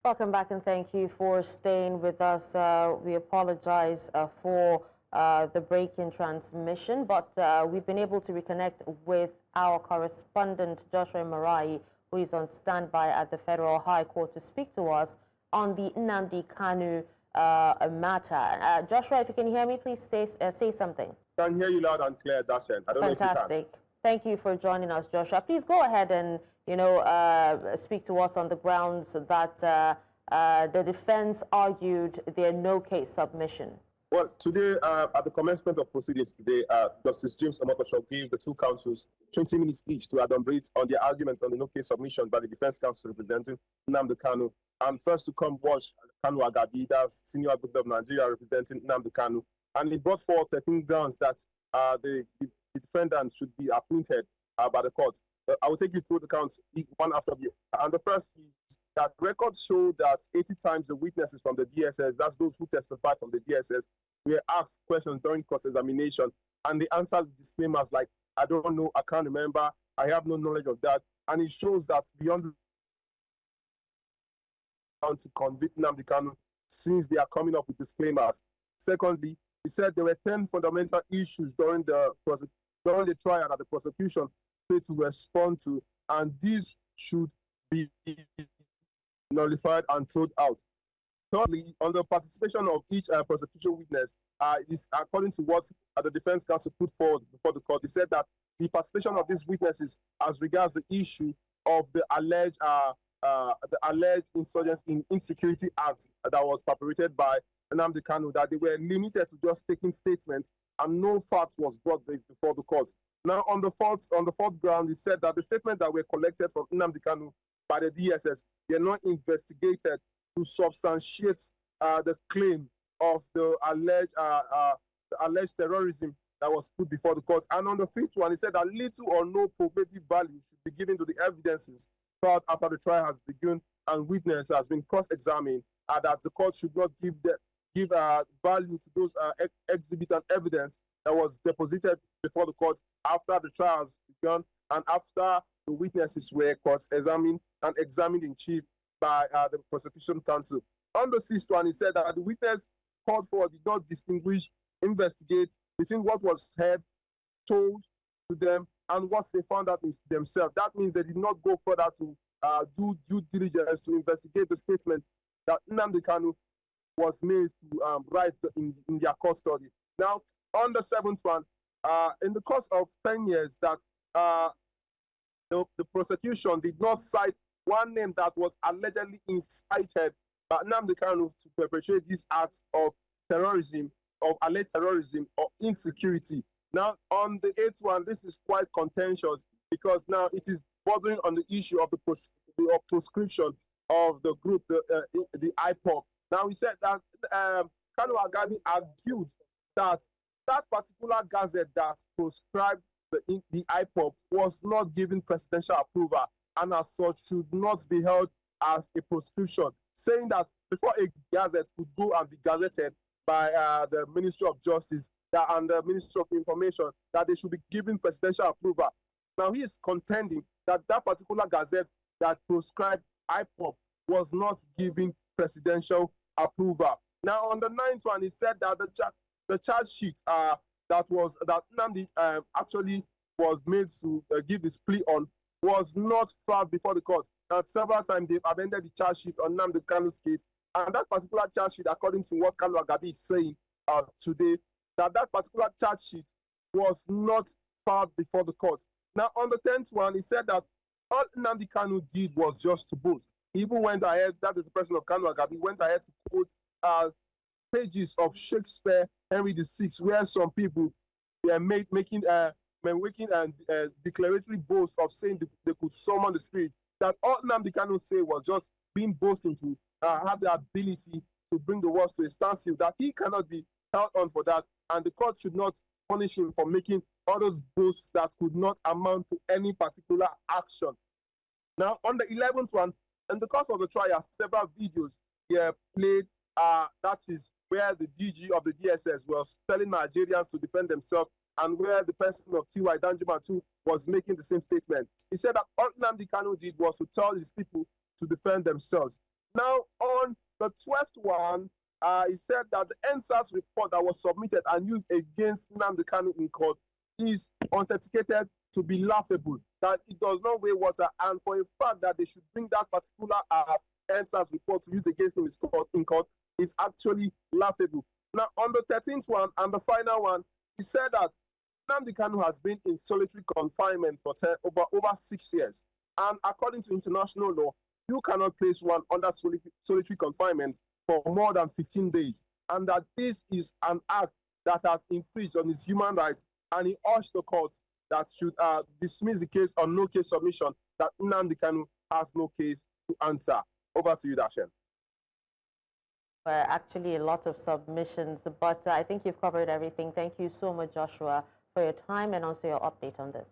Welcome back and thank you for staying with us. We apologize for the break in transmission, but we've been able to reconnect with our correspondent, Joshua Imarayi, who is on standby at the Federal High Court to speak to us on the Nnamdi Kanu matter. Joshua, if you can hear me, please say something. I can hear you loud and clear, Dashen. I don't know if you can. Fantastic. Thank you for joining us, Joshua. Please go ahead and speak to us on the grounds that the defense argued their no-case submission. Well, today, at the commencement of proceedings today, Justice James Omotosho gave the two counsels 20 minutes each to elaborate on their arguments on the no-case submission by the defense counsel representing Nnamdi Kanu. And first to come was Kanu Agabi, that's senior advocate of Nigeria representing Nnamdi Kanu. And he brought forth 13 grounds that the defendant should be appointed by the court. I will take you through the counts one after the other. And the first is that records show that 80 times the witnesses from the DSS, that's those who testified from the DSS, were asked questions during cross-examination, and they answered disclaimers like, I don't know, I can't remember, I have no knowledge of that. And it shows that beyond to convict Nnamdi Kanu, since they are coming up with disclaimers. Secondly, he said there were 10 fundamental issues during the trial that the prosecution failed to respond to, and these should be nullified and thrown out. Thirdly, on the participation of each prosecution witness, is according to what the defense counsel put forward before the court, he said that the participation of these witnesses as regards the issue of the alleged insurgency in Insecurity Act that was perpetrated by Nnamdi Kanu, that they were limited to just taking statements and no fact was brought before the court. Now, on the fourth ground, he said that the statements that were collected from Nnamdi Kanu by the DSS were not investigated to substantiate the claim of the alleged terrorism that was put before the court. And on the fifth one, he said that little or no probative value should be given to the evidences found after the trial has begun and witness has been cross-examined, that the court should not give value to those exhibit and evidence that was deposited before the court after the trial has begun and after the witnesses were cross-examined and examined in chief by the prosecution counsel. On the sixth one, he said that the witness called for did not distinguish, investigate between what was heard, told to them, and what they found out themselves. That means they did not go further to do due diligence to investigate the statement that Nnamdi Kanu was made to write in their custody. Now, on the seventh one, in the course of 10 years that the prosecution did not cite one name that was allegedly incited by Nnamdi Kanu to perpetrate this act of terrorism, of alleged terrorism or insecurity. Now, on the eighth one, this is quite contentious because now it is bordering on the issue of the proscription of the group, the IPOB. Now, he said that Kanu Agabi argued that that particular gazette that proscribed the IPOB was not given presidential approval and as such should not be held as a proscription, saying that before a gazette could go and be gazetted by the Ministry of Justice and the Ministry of Information, that they should be given presidential approval. Now, he is contending that that particular gazette that proscribed IPOB was not given presidential approval. Now, on the ninth one, he said that the charge sheet that Nnamdi actually was made to give his plea on was not filed before the court. And several times they've amended the charge sheet on Nnamdi Kanu's case. And that particular charge sheet, according to what Kanu Agabi is saying today, that particular charge sheet was not filed before the court. Now, on the 10th one, he said that all Nnamdi Kanu did was just to boast. He even went ahead, that is the person of Kanu Agabi, went ahead to quote pages of Shakespeare, Henry VI, where some people were making declaratory boast of saying they could summon the spirit. That all Nnamdi Kanu said was just being boasting to have the ability to bring the world to a standstill, that he cannot be held on for that, and the court should not punish him for making all those boasts that could not amount to any particular action. Now, on the 11th one, in the course of the trial, several videos were played. That is where the DG of the DSS was telling Nigerians to defend themselves, and where the person of T.Y. Danjuma too was making the same statement. He said that all Nnamdi Kanu did was to tell his people to defend themselves. Now, on the 12th one, he said that the NSAS report that was submitted and used against Nnamdi Kanu in court is authenticated to be laughable, that it does not weigh water, and for a fact that they should bring that particular NSAS report to use against him in court is actually laughable. Now, on the 13th one and the final one, he said that Nnamdi Kanu has been in solitary confinement for over 6 years. And according to international law, you cannot place one under solitary confinement for more than 15 days. And that this is an act that has infringed on his human rights. And he urged the court that should dismiss the case on no case submission, that Nnamdi Kanu has no case to answer. Over to you, Dashen. Actually, a lot of submissions, but I think you've covered everything. Thank you so much, Joshua, for your time and also your update on this.